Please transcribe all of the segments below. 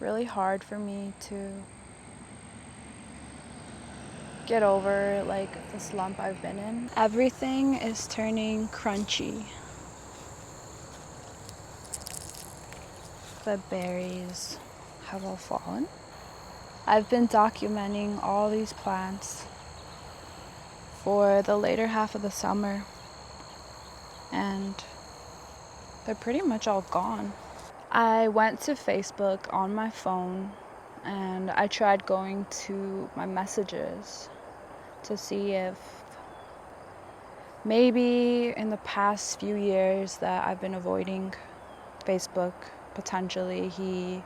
really hard for me to get over like the slump I've been in. Everything is turning crunchy. The berries have all fallen. I've been documenting all these plants for the later half of the summer, and they're pretty much all gone. I went to Facebook on my phone and I tried going to my messages to see if maybe in the past few years that I've been avoiding Facebook, potentially he,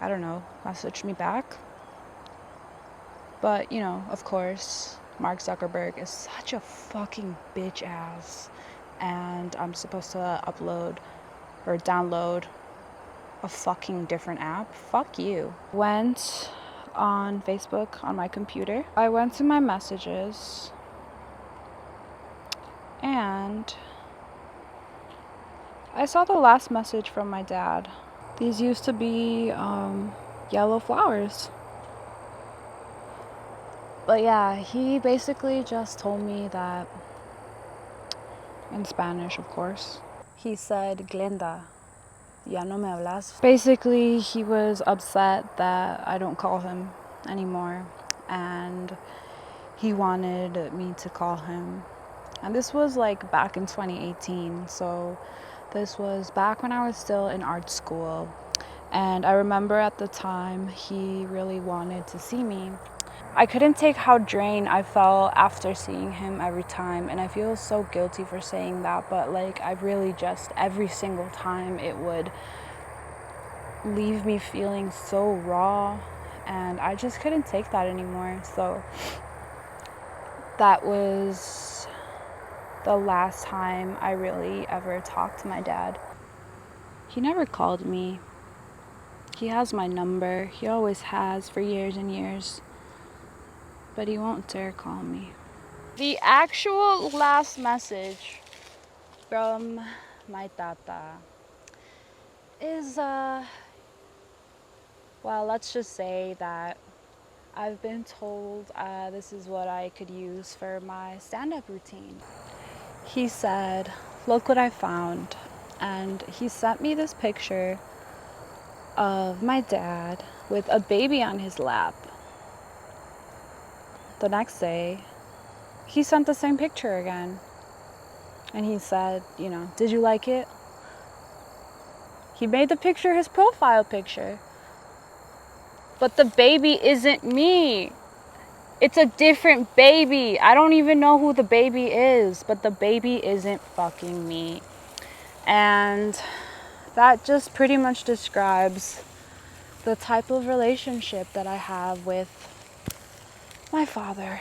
I don't know, messaged me back. But, you know, of course, Mark Zuckerberg is such a fucking bitch ass, and I'm supposed to upload or download a fucking different app. Fuck you. Went on Facebook on my computer. I went to my messages and I saw the last message from my dad. These used to be yellow flowers. But yeah, he basically just told me that, in Spanish of course, he said, Glenda, ya no me hablas. Basically, he was upset that I don't call him anymore, and he wanted me to call him. And this was like back in 2018, so this was back when I was still in art school. And I remember at the time he really wanted to see me. I couldn't take how drained I felt after seeing him every time, and I feel so guilty for saying that, but like I really just, every single time it would leave me feeling so raw, and I just couldn't take that anymore. So that was the last time I really ever talked to my dad. He never called me. He has my number. He always has for years and years. But he won't dare call me. The actual last message from my tata is, well, let's just say that I've been told this is what I could use for my stand-up routine. He said, look what I found. And he sent me this picture of my dad with a baby on his lap. The next day, he sent the same picture again. And he said, you know, did you like it? He made the picture his profile picture. But the baby isn't me. It's a different baby. I don't even know who the baby is, but the baby isn't fucking me. And that just pretty much describes the type of relationship that I have with my father.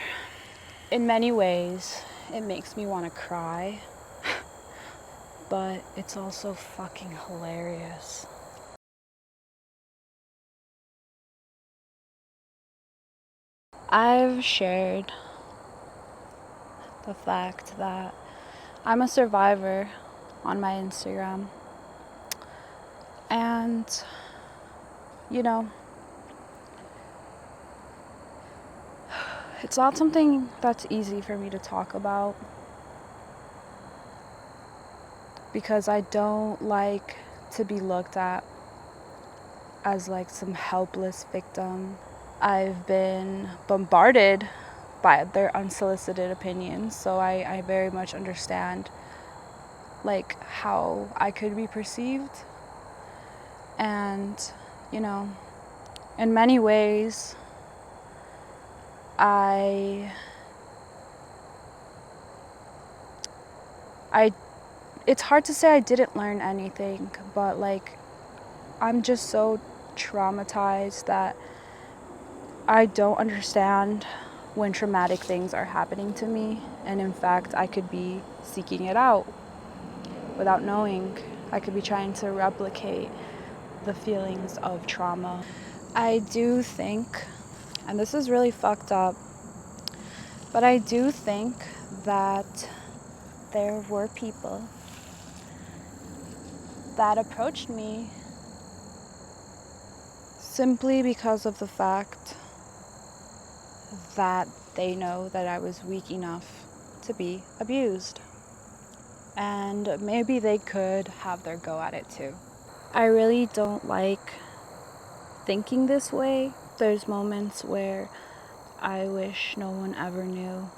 In many ways, it makes me want to cry, but it's also fucking hilarious. I've shared the fact that I'm a survivor on my Instagram. And, you know, it's not something that's easy for me to talk about because I don't like to be looked at as like some helpless victim. I've been bombarded by their unsolicited opinions, so I very much understand like how I could be perceived. And, you know, in many ways, it's hard to say I didn't learn anything, but like I'm just so traumatized that I don't understand when traumatic things are happening to me, and in fact I could be seeking it out without knowing. I could be trying to replicate the feelings of trauma. I do think, and this is really fucked up, but I do think that there were people that approached me simply because of the fact that they know that I was weak enough to be abused. And maybe they could have their go at it too. I really don't like thinking this way. There's moments where I wish no one ever knew.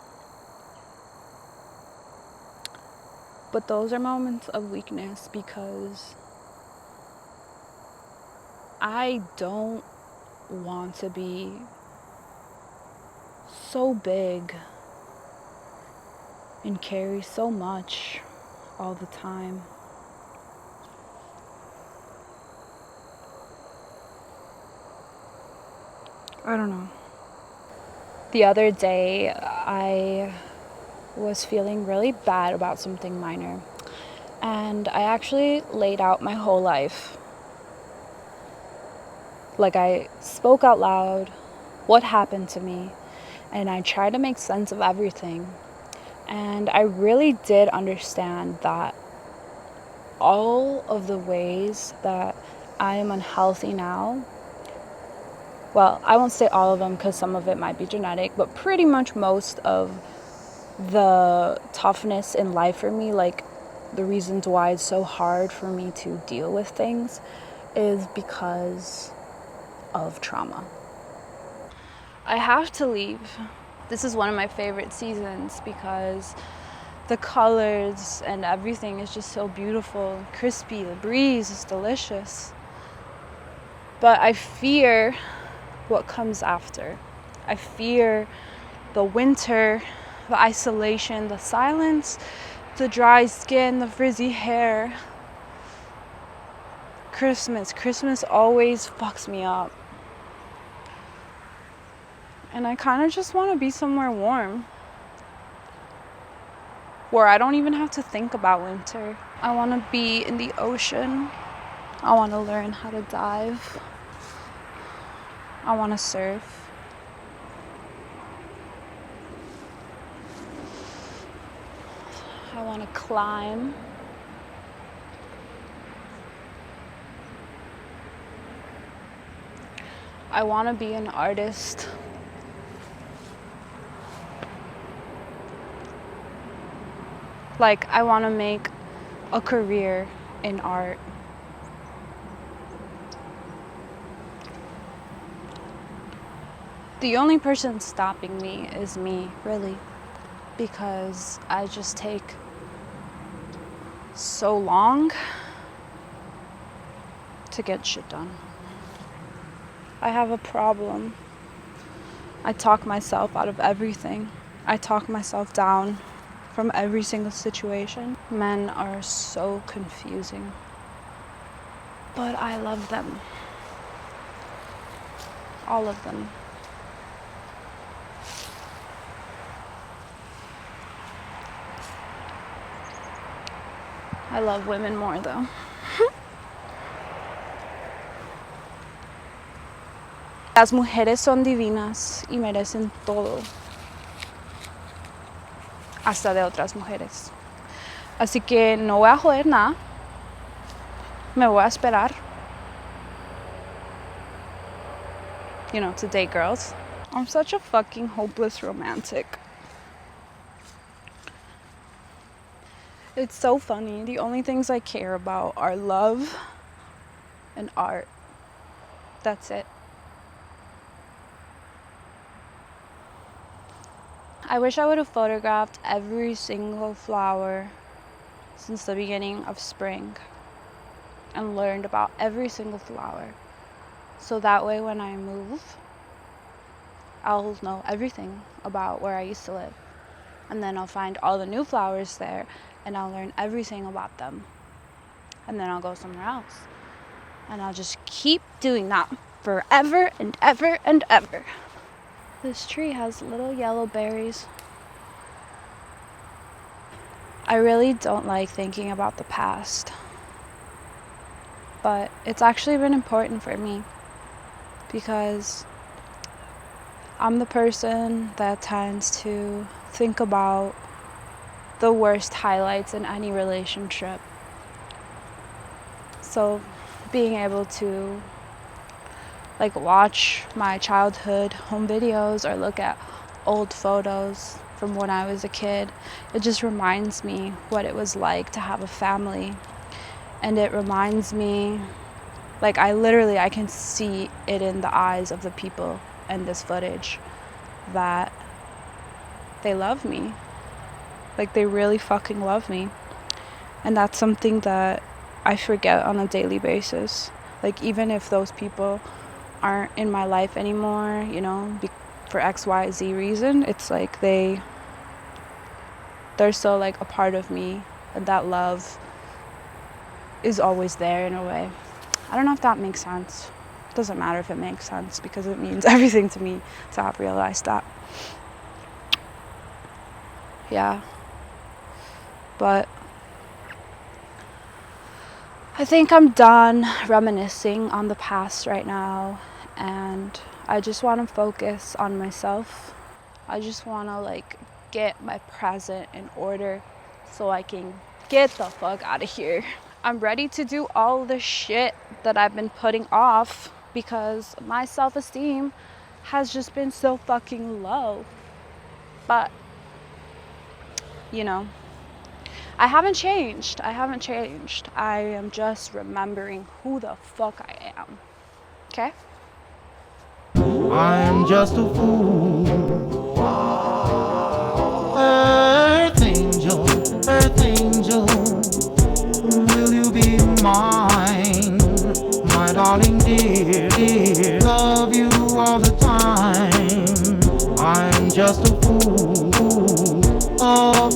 But those are moments of weakness because I don't want to be so big and carry so much all the time. I don't know. The other day, I was feeling really bad about something minor, and I actually laid out my whole life. Like, I spoke out loud what happened to me, and I tried to make sense of everything. And I really did understand that all of the ways that I am unhealthy now, well, I won't say all of them because some of it might be genetic, but pretty much most of the toughness in life for me, like the reasons why it's so hard for me to deal with things, is because of trauma. I have to leave. This is one of my favorite seasons because the colors and everything is just so beautiful and crispy. The breeze is delicious. But I fear what comes after. I fear the winter, the isolation, the silence, the dry skin, the frizzy hair. Christmas always fucks me up. And I kind of just want to be somewhere warm, where I don't even have to think about winter. I want to be in the ocean. I want to learn how to dive. I want to surf. I want to climb. I want to be an artist. Like, I want to make a career in art. The only person stopping me is me, really, because I just take so long to get shit done. I have a problem. I talk myself out of everything. I talk myself down from every single situation. Men are so confusing, but I love them. All of them. I love women more though. Las mujeres son divinas y merecen todo, hasta de otras mujeres. Así que no voy a joder nada. Me voy a esperar. You know, to date girls. I'm such a fucking hopeless romantic. It's so funny. The only things I care about are love and art. That's it. I wish I would have photographed every single flower since the beginning of spring and learned about every single flower. So that way when I move, I'll know everything about where I used to live. And then I'll find all the new flowers there and I'll learn everything about them. And then I'll go somewhere else. And I'll just keep doing that forever and ever and ever. This tree has little yellow berries. I really don't like thinking about the past. But it's actually been important for me because I'm the person that tends to think about the worst highlights in any relationship. So being able to like watch my childhood home videos or look at old photos from when I was a kid, it just reminds me what it was like to have a family. And it reminds me, like, I can see it in the eyes of the people in this footage that they love me. Like, they really fucking love me. And that's something that I forget on a daily basis. Like, even if those people aren't in my life anymore, you know, for XYZ reason, it's like they're still like a part of me, and that love is always there in a way. I don't know if that makes sense. It doesn't matter if it makes sense, because it means everything to me to have realized that. Yeah. But I think I'm done reminiscing on the past right now, and I just want to focus on myself. I just want to like get my present in order so I can get the fuck out of here. I'm ready to do all the shit that I've been putting off because my self-esteem has just been so fucking low. But, you know, I haven't changed. I am just remembering who the fuck I am. Okay? I'm just a fool. Earth angel, will you be mine? My darling dear, dear, love you all the time. I'm just a fool, a